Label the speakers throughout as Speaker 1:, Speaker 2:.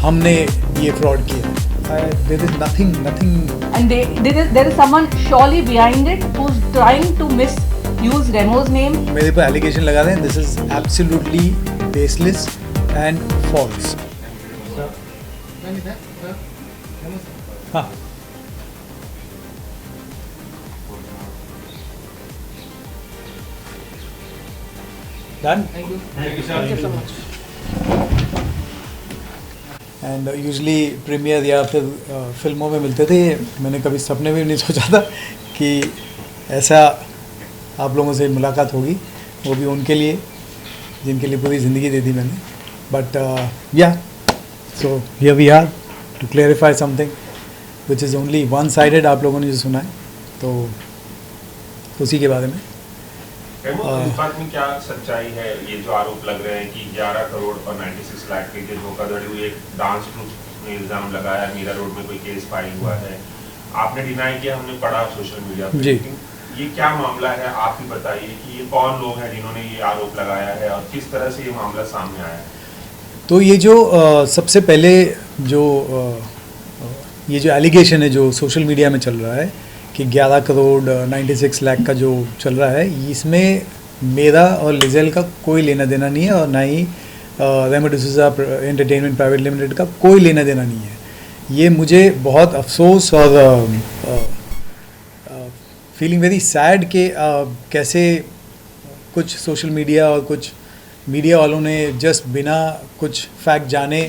Speaker 1: हमने ये फ्रॉड किया। There is nothing
Speaker 2: And there is someone surely behind it who's trying to misuse Remo's name.
Speaker 1: मेरे पर allegation लगा रहे हैं। This is absolutely baseless and false. हाँ, done.
Speaker 2: Thank you so much.
Speaker 1: And usually premiere या फिर फिल्मों में मिलते थे। मैंने कभी सपने में भी नहीं सोचा था कि ऐसा आप लोगों से मुलाकात होगी, वो भी उनके लिए जिनके लिए पूरी ज़िंदगी दे दी मैंने। बट या so here we are to clarify something which is only one sided. आप लोगों ने जो सुना है तो उसी के बारे में।
Speaker 3: इस बात में क्या सच्चाई है? ये जो आरोप लग रहे हैं कि 11 करोड़ और 96 लाख के जो धोखाधड़ी हुई, एक डांस ग्रुप ने इल्जाम लगाया, मीरा रोड में कोई केस फाइल हुआ है, आपने डिनाई किया, हमने पढ़ा सोशल मीडिया पे।
Speaker 1: जी।
Speaker 3: लेकिन ये क्या मामला है, आप ही बताइए कि ये कौन लोग हैं जिन्होंने ये आरोप लगाया है और किस तरह से ये मामला सामने आया है?
Speaker 1: तो ये जो सबसे पहले जो ये जो एलिगेशन है जो सोशल मीडिया में चल रहा है कि 11 करोड़ 96 लाख का जो चल रहा है, इसमें मेरा और लिजेल का कोई लेना देना नहीं है और ना ही Remo D'Souza entertainment private limited का कोई लेना देना नहीं है। ये मुझे बहुत अफसोस और फीलिंग वेरी सैड कि कैसे कुछ सोशल मीडिया और कुछ मीडिया वालों ने जस्ट बिना कुछ फैक्ट जाने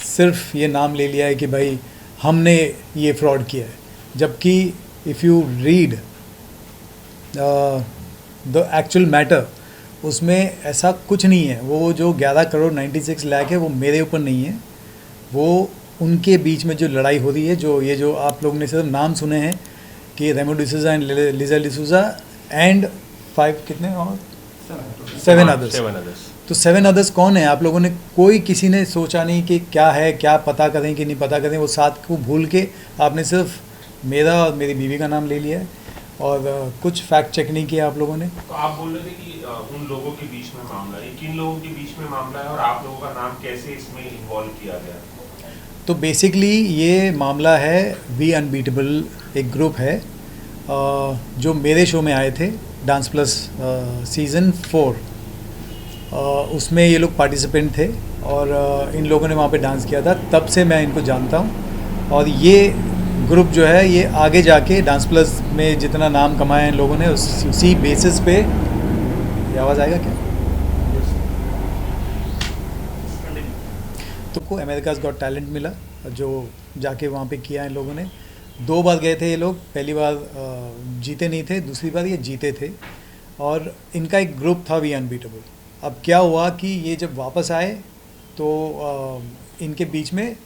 Speaker 1: सिर्फ ये नाम ले लिया है कि भाई हमने ये फ्रॉड किया है, जबकि if you read the actual matter उसमें ऐसा कुछ नहीं है। वो जो 11 करोड़ 96 लाख है वो मेरे ऊपर नहीं है, वो उनके बीच में जो लड़ाई हो रही है, जो ये जो आप लोगों ने सिर्फ नाम सुने हैं कि Remo D'Souza and Lizelle D'Souza and 5 कितने और 7 अदर्स। तो 7 अदर्स कौन है? आप लोगों ने कोई किसी ने सोचा नहीं कि क्या है, क्या पता करें कि नहीं पता करें। वो 7 को भूल के आपने सिर्फ मेरा और मेरी बीवी का नाम ले लिया है और कुछ फैक्ट चेक नहीं किया आप लोगों ने।
Speaker 3: तो आप बोल रहे थे कि उन लोगों के बीच में मामला है, किन लोगों के बीच में मामला है और आप लोगों का नाम कैसे इसमें इन्वॉल्व किया गया?
Speaker 1: तो बेसिकली ये मामला है वी अनबीटेबल, एक ग्रुप है जो मेरे शो में आए थे डांस प्लस सीज़न 4, उसमें ये लोग पार्टिसिपेंट थे और इन लोगों ने वहाँ पे डांस किया था। तब से मैं इनको जानता हूँ और ये ग्रुप जो है ये आगे जाके डांस प्लस में जितना नाम कमाया इन लोगों ने उसी बेसिस पे। ये आवाज़ आएगा क्या? तो को अमेरिकाज़ गॉट टैलेंट मिला जो जाके वहाँ पे किया इन लोगों ने। 2 बार गए थे ये लोग, पहली बार जीते नहीं थे, दूसरी बार ये जीते थे और इनका एक ग्रुप था वी अनबीटेबल। अब क्या हुआ कि ये जब वापस आए तो इनके बीच में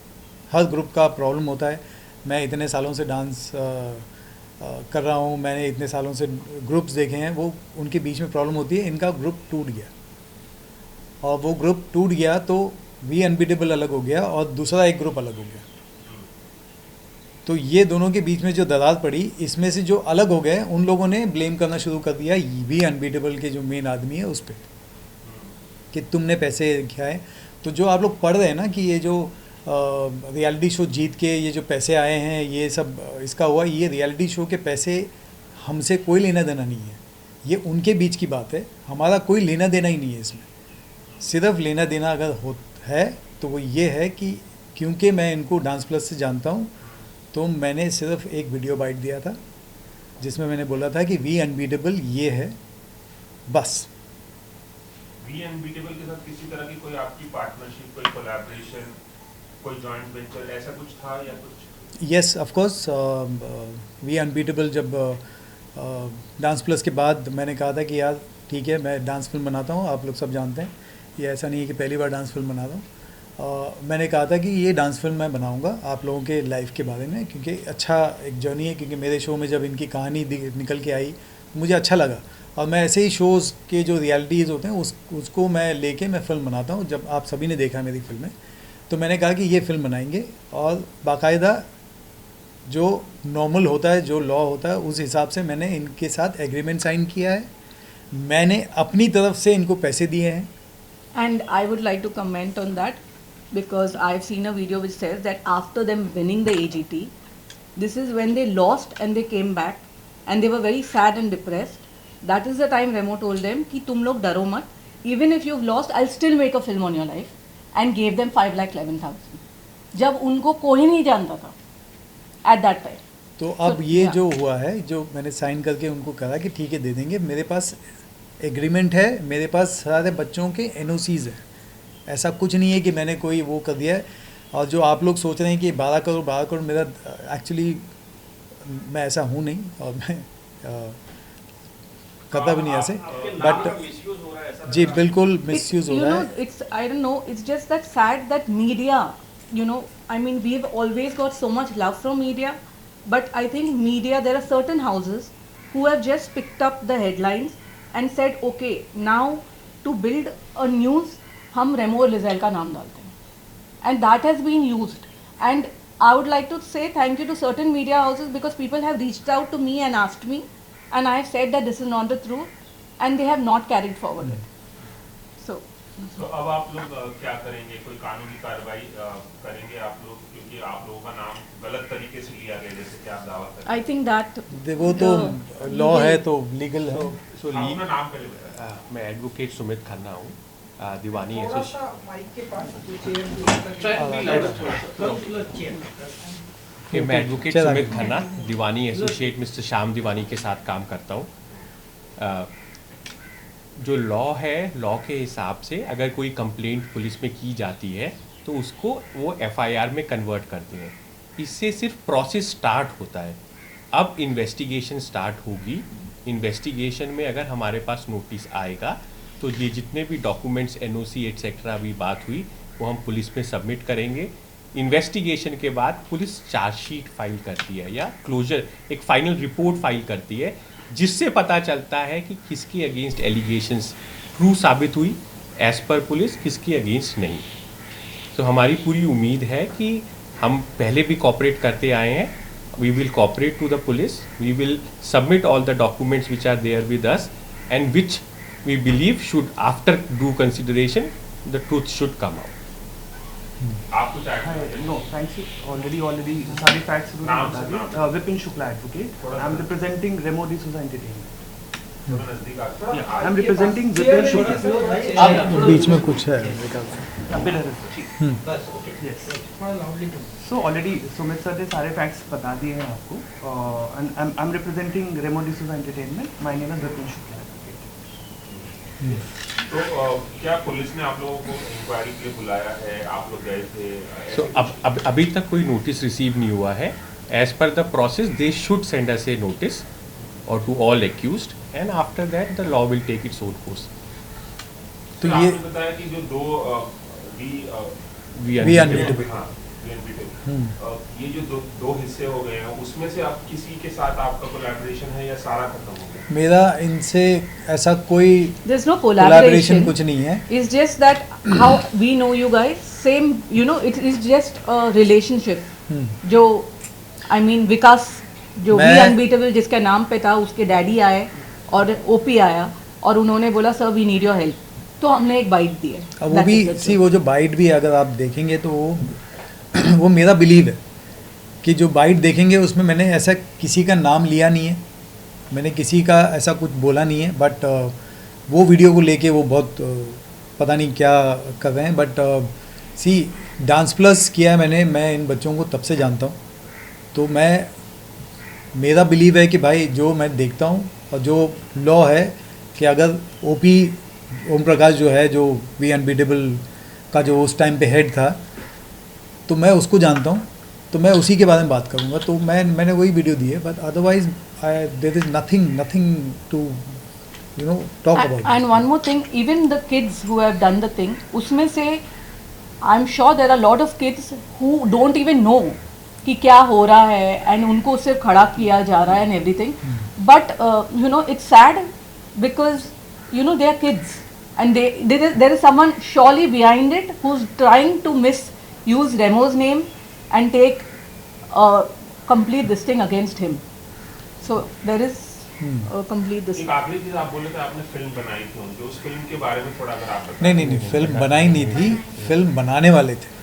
Speaker 1: हर ग्रुप का प्रॉब्लम होता है। मैं इतने सालों से डांस कर रहा हूँ, मैंने इतने सालों से ग्रुप्स देखे हैं, वो उनके बीच में प्रॉब्लम होती है। इनका ग्रुप टूट गया और वो ग्रुप टूट गया तो वी अनबीटेबल अलग हो गया और दूसरा एक ग्रुप अलग हो गया। तो ये दोनों के बीच में जो दरार पड़ी, इसमें से जो अलग हो गए उन लोगों ने ब्लेम करना शुरू कर दिया वी अनबीटेबल के जो मेन आदमी है उस पर कि तुमने पैसे खाए। तो जो आप लोग पढ़ रहे हैं ना कि ये जो रियलिटी शो जीत के ये जो पैसे आए हैं ये सब इसका हुआ, ये रियलिटी शो के पैसे हमसे कोई लेना देना नहीं है, ये उनके बीच की बात है। हमारा कोई लेना देना ही नहीं है इसमें। सिर्फ लेना देना अगर है तो वो ये है कि क्योंकि मैं इनको डांस प्लस से जानता हूँ तो मैंने सिर्फ एक वीडियो बाइट दिया था जिसमें मैंने बोला था कि वी अनबीटेबल ये है, बस।
Speaker 3: वी अनबीटेबल के साथ किसी तरह की कोई आपकी पार्टनरशिप, कोई कोलैबोरेशन, कोई जॉइंट वेंचर ऐसा कुछ था या कुछ?
Speaker 1: Yes, of course. We unbeatable जब डांस प्लस के बाद मैंने कहा था कि यार ठीक है मैं डांस फिल्म बनाता हूँ, आप लोग सब जानते हैं, ये ऐसा नहीं है कि पहली बार डांस फिल्म बना रहा हूँ। मैंने कहा था कि ये डांस फिल्म मैं बनाऊँगा आप लोगों के लाइफ के बारे में, क्योंकि अच्छा एक जर्नी है। क्योंकि मेरे शो में जब इनकी कहानी निकल के आई मुझे अच्छा लगा और मैं ऐसे ही शोज़ के जो रियलिटीज़ होते हैं उसको मैं लेके मैं फ़िल्म बनाता हूँ। जब आप सभी ने देखा मेरी फिल्में तो मैंने कहा कि ये फ़िल्म बनाएंगे और बाकायदा जो नॉर्मल होता है, जो लॉ होता है, उस हिसाब से मैंने इनके साथ एग्रीमेंट साइन किया है। मैंने अपनी तरफ से इनको पैसे दिए हैं।
Speaker 2: And I would like to comment on that. because I've seen a video which says that after them winning the AGT, this is when they lost and they came back and they were very sad and depressed. That is the time Remo told them कि तुम लोग डरो मत, even if you've lost, I'll still make a film on your life, and gave them 5,11,000. जब उनको कोई नहीं जानता था at that time.
Speaker 1: तो अब ये जो हुआ है, जो मैंने साइन करके उनको कहा कि ठीक है दे देंगे, मेरे पास एग्रीमेंट है, मेरे पास सारे बच्चों के NOCs है, ऐसा कुछ नहीं है कि मैंने कोई वो कर दिया है। और जो आप लोग सोच रहे हैं कि 12 करोड़ मेरा, एक्चुअली मैं ऐसा हूँ नहीं, और मैं करता भी नहीं ऐसे, बट जी बिल्कुल मिसयूज़ हो रहा है।
Speaker 2: It's, I don't know, it's just that sad that media, you know, I mean, we've always got so much love from media, but I think media, there are certain houses who have just picked up the headlines and said, okay, now to build a news, हम रेमो और Liesel का नाम डालते हैं, and that has been used. And I would like to say thank you to certain media houses because people have reached out to me and asked me, and I have said that this is not the truth, and they have not carried forward it. So
Speaker 3: अब आप लोग क्या करेंगे, कोई कानूनी कार्रवाई करेंगे आप लोग, क्योंकि आप लोगों का नाम गलत तरीके से लिया गया जैसे कि आप दावा कर रहे हैं?
Speaker 2: I think that
Speaker 1: वो तो लॉ है, तो लीगल है।
Speaker 4: So
Speaker 3: अपना नाम पहले बताएं।
Speaker 4: मैं एडवोकेट सुमित खन्ना हूँ, दीवानी मैं एडवोकेट सुमित खन्ना, दीवानी एसोसिएट मिस्टर श्याम दीवानी के साथ काम करता हूँ। जो लॉ है, लॉ के हिसाब से अगर कोई कंप्लेंट पुलिस में की जाती है तो उसको वो FIR में कन्वर्ट करते हैं। इससे सिर्फ प्रोसेस स्टार्ट होता है। अब इन्वेस्टिगेशन स्टार्ट होगी। इन्वेस्टिगेशन में अगर हमारे पास नोटिस आएगा तो ये जितने भी डॉक्यूमेंट्स NOC एट्सेट्रा अभी बात हुई वो हम पुलिस में सबमिट करेंगे। इन्वेस्टिगेशन के बाद पुलिस चार्जशीट फाइल करती है या क्लोजर एक फाइनल रिपोर्ट फाइल करती है, जिससे पता चलता है कि किसके अगेंस्ट एलिगेशंस ट्रू साबित हुई एज पर पुलिस, किसके अगेंस्ट नहीं। तो हमारी पूरी उम्मीद है कि हम पहले भी कॉपरेट करते आए हैं। We will cooperate to the police, we will submit all the documents which are there with us and which we believe should after due consideration the truth should come out.
Speaker 3: आप कुछ add करें?
Speaker 5: No, thanks. Already सारे facts बता दिए। Vipin Shukla advocate. I'm representing Remo D'Souza Entertainment.
Speaker 3: नजदीक आते हैं।
Speaker 5: I'm representing Vipin Shukla.
Speaker 1: आप बीच में कुछ है
Speaker 5: So already सुमित सर ने सारे facts बता दिए हैं आपको। And I'm representing Remo D'Souza Entertainment. My name is Vipin Shukla advocate.
Speaker 3: तो क्या पुलिस ने आप लोगों को इंक्वायरी के लिए बुलाया है, आप लोग गए थे?
Speaker 4: सो अब अभी तक कोई नोटिस रिसीव नहीं हुआ है। As per the process they should send us a notice और to all accused and after that the law will take its own course.
Speaker 1: तो
Speaker 3: आपने
Speaker 1: ये
Speaker 3: बताया कि जो दो ये जो दो हिस्से हो गए हैं उसमें से आप किसी के साथ आपका कोलैबोरेशन है या सारा खत्म हो गया?
Speaker 1: मेरा इनसे ऐसा कोई
Speaker 2: there's no
Speaker 1: कोलैबोरेशन
Speaker 2: collaboration.
Speaker 1: कुछ नहीं है।
Speaker 2: It's just that how we know you guys, same, you know, it is just a relationship. जो I mean विकास जो भी
Speaker 1: मैं-
Speaker 2: अनबीटेबल जिसके नाम पे था, उसके डैडी आए और OP आया और उन्होंने बोला sir we need your help, तो हमने एक बाइट दी है।
Speaker 1: अब वो भी सी, वो जो बाइट भी अगर आप देखेंगे तो वो मेरा बिलीव है कि जो बाइट देखेंगे उसमें मैंने ऐसा किसी का नाम लिया नहीं है, मैंने किसी का ऐसा कुछ बोला नहीं है, बट वो वीडियो को लेके वो बहुत पता नहीं क्या कर रहे हैं। बट सी डांस प्लस किया है मैंने, मैं इन बच्चों को तब से जानता हूँ, तो मेरा बिलीव है कि भाई जो मैं देखता हूँ और जो लॉ है कि अगर OP ओम प्रकाश जो है, जो वी अनबीटेबल का जो उस टाइम पे हेड था, तो मैं उसको जानता हूँ, तो मैं उसी के बारे में बात करूँगा। तो मैंने वही वीडियो दी है, but otherwise there is nothing to talk about.
Speaker 2: And one more thing, even the kids who have done the thing, उसमें से I'm sure there are a lot of kids who don't even know कि क्या हो रहा है and उनको सिर्फ खड़ा किया जा रहा है and everything. But it's sad because they are kids and there is someone surely behind it who's trying to misuse Remo's name and take complete this thing against him. So there is complete this.
Speaker 3: एक आखिरी चीज आप बोले थे, आपने film बनाई थी, जो उस फिल्म के बारे में थोड़ा अगर आप
Speaker 1: नहीं, फिल्म बनाई नहीं थी, फिल्म बनाने वाले थे।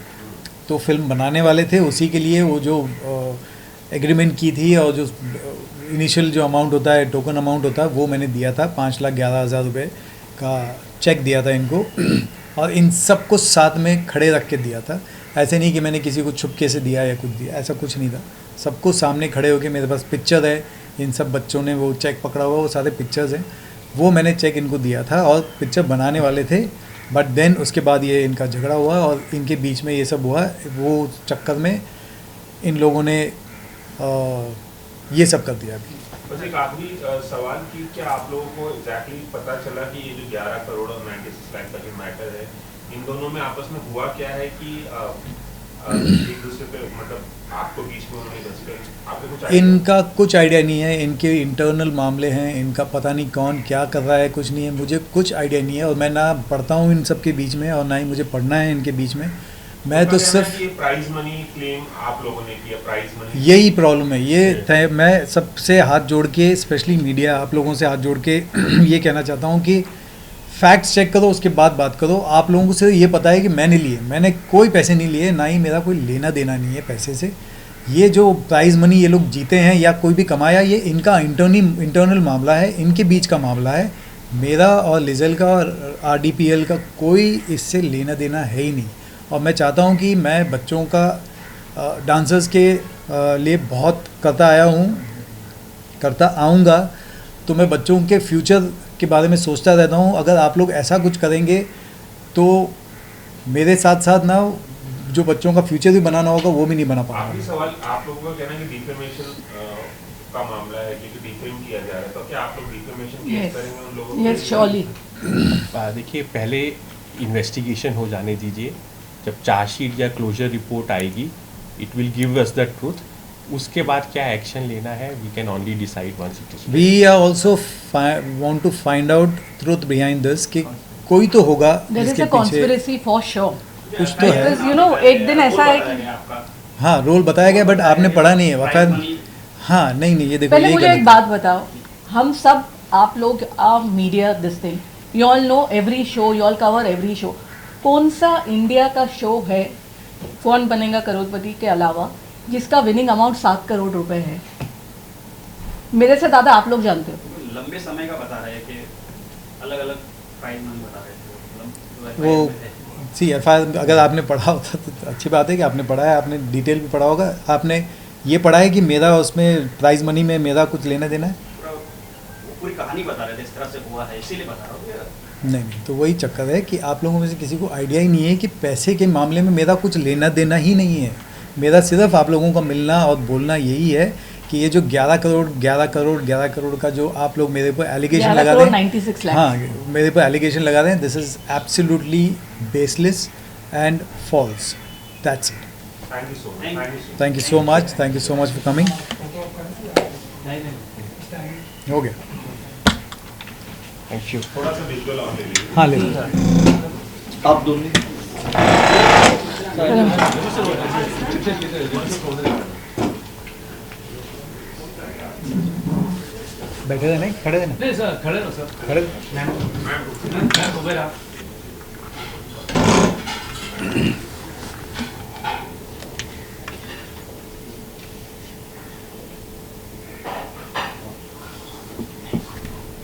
Speaker 1: तो फिल्म बनाने वाले थे, उसी के लिए वो जो एग्रीमेंट की थी और जो इनिशियल जो अमाउंट होता है, टोकन अमाउंट होता है, वो मैंने दिया था। 5,11,000 रुपये का चेक दिया था इनको और इन सबको साथ में खड़े रख के दिया था। ऐसे नहीं कि मैंने किसी को छुपके से दिया या कुछ दिया, ऐसा कुछ नहीं था। सबको सामने खड़े होके, मेरे पास पिक्चर है, इन सब बच्चों ने वो चेक पकड़ा हुआ, वो सारे पिक्चर्स हैं, वो मैंने चेक इनको दिया था और पिक्चर बनाने वाले थे। बट देन उसके बाद ये इनका झगड़ा हुआ और इनके बीच में ये सब हुआ। वो चक्कर में इन लोगों ने ये सब कर दिया। अभी
Speaker 3: बस एक आखिरी सवाल कि क्या आप लोगों को एग्जैक्टली पता चला कि ये जो 11 करोड़ और 96 लाख का जो मैटर है, इन दोनों में आपस में हुआ क्या है कि एक दूसरे पे मतलब आपको बीच में उन्होंने घुस गए? आपको कुछ
Speaker 1: इनका कुछ आइडिया नहीं है, इनके इंटरनल मामले हैं, इनका पता नहीं कौन क्या कर रहा है, कुछ नहीं है, मुझे कुछ आइडिया नहीं है। और मैं ना पढ़ता हूँ इन सब के बीच में और ना ही मुझे पढ़ना है इनके बीच में। मैं तो सिर्फ
Speaker 3: प्राइज मनी क्लेम आप लोगों ने किया, प्राइज मनी,
Speaker 1: यही प्रॉब्लम है। ये मैं सबसे हाथ जोड़ के, स्पेशली मीडिया, आप लोगों से हाथ जोड़ के ये कहना चाहता हूँ कि फैक्ट्स चेक करो, उसके बाद बात करो। आप लोगों को सिर्फ ये पता है कि मैंने लिए, मैंने कोई पैसे नहीं लिए, ना ही मेरा कोई लेना देना नहीं है पैसे से। ये जो प्राइज़ मनी ये लोग जीते हैं या कोई भी कमाया, ये इनका इंटरनल मामला है, इनके बीच का मामला है। मेरा और लिजल का और RDPL का कोई इससे लेना देना है ही नहीं। और मैं चाहता हूँ कि मैं बच्चों का डांसर्स के लिए बहुत करता आया हूँ, करता आऊँगा, तो मैं बच्चों के फ्यूचर के बारे में सोचता रहता हूँ। अगर आप लोग ऐसा कुछ करेंगे तो मेरे साथ साथ ना जो बच्चों का फ्यूचर भी बनाना होगा वो भी नहीं बना पाएगा।
Speaker 3: आखिरी सवाल, आप लोगों का कहना है कि डिफेमेशन का मामला है क्योंकि डिफेम किया जा रहा है, तो क्या आप लोग डिफेमेशन केस करेंगे उन लोगों?
Speaker 2: Yes, surely.
Speaker 4: देखिए, पहले इन्वेस्टिगेशन हो जाने दीजिए। जब चार्जशीट या क्लोजर रिपोर्ट आएगी, it will give us the truth. उसके बाद क्या एक्शन लेना है, we can only decide once it is.
Speaker 1: We are also want to find out truth behind this, कि कोई तो होगा
Speaker 2: There is
Speaker 1: जिसके
Speaker 2: a
Speaker 1: पीछे
Speaker 2: conspiracy for sure.
Speaker 1: कुछ तो है।
Speaker 2: Because you know, एक दिन ऐसा है कि
Speaker 1: हाँ, रोल बताया गया, बट आपने पढ़ा नहीं है वक़्त। हाँ, नहीं, ये देखो,
Speaker 2: पहले
Speaker 1: यही
Speaker 2: मुझे
Speaker 1: गलत
Speaker 2: एक बात बताओ, हम सब, आप लोग media, this thing, you all know every show, you all cover every show. कौन सा इंडिया का शो है कौन बनेगा करोड़पति के अलावा जिसका विनिंग अमाउंट 7 करोड़ रुपए है? मेरे से ज़्यादा आप लोग जानते हो।
Speaker 6: लंबे समय का बता रहे हैं कि अलग अलग प्राइस मनी बता रहे थे
Speaker 1: वो सी FIR अगर आपने पढ़ा होता तो अच्छी बात है कि आपने पढ़ा है, आपने डिटेल भी पढ़ा होगा। आपने ये पढ़ा है कि मेरा उसमें प्राइज मनी में मेरा कुछ लेना देना है?
Speaker 6: पूरी कहानी बता रहे थे, इस तरह से हुआ है, इसीलिए बता रहा हूँ।
Speaker 1: नहीं, तो वही चक्कर है कि आप लोगों में से किसी को आइडिया ही नहीं है कि पैसे के मामले में मेरा कुछ लेना देना ही नहीं है। मेरा सिर्फ आप लोगों का मिलना और बोलना यही है कि ये जो 11 करोड़ का जो आप लोग मेरे ऊपर एलिगेशन लगा रहे हैं,
Speaker 2: 96 लाख।
Speaker 1: हाँ, मेरे ऊपर एलिगेशन लगा रहे हैं, this is absolutely baseless and false. That's it.
Speaker 3: Thank you so much.
Speaker 1: Thank you so much for coming. हो गया,
Speaker 4: थैंक यू।
Speaker 3: थोड़ा सा विजुअल ऑन ले लीजिए।
Speaker 1: हाँ, ले लो।
Speaker 7: आप दोनों
Speaker 1: बैठे थे नहीं, खड़े थे ना?
Speaker 7: नहीं सर, खड़े रहो सर,
Speaker 1: खड़े
Speaker 7: मैम उबेर आप।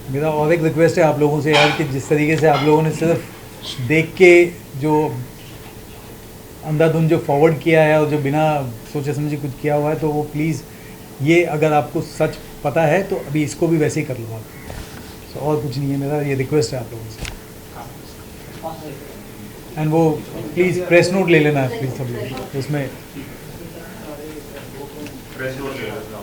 Speaker 1: मेरा और एक रिक्वेस्ट है आप लोगों से यार, कि जिस तरीके से आप लोगों ने सिर्फ देख के जो अंधाधुंध जो फॉरवर्ड किया है और जो बिना सोचे समझे कुछ किया हुआ है, तो वो प्लीज़, ये अगर आपको सच पता है तो अभी इसको भी वैसे ही कर लो आप। तो और कुछ नहीं है, मेरा ये रिक्वेस्ट है आप लोगों से। एंड वो प्लीज़ प्रेस नोट ले लेना है प्लीज़ सब लोग, उसमें
Speaker 3: प्रेस नोट ले लो।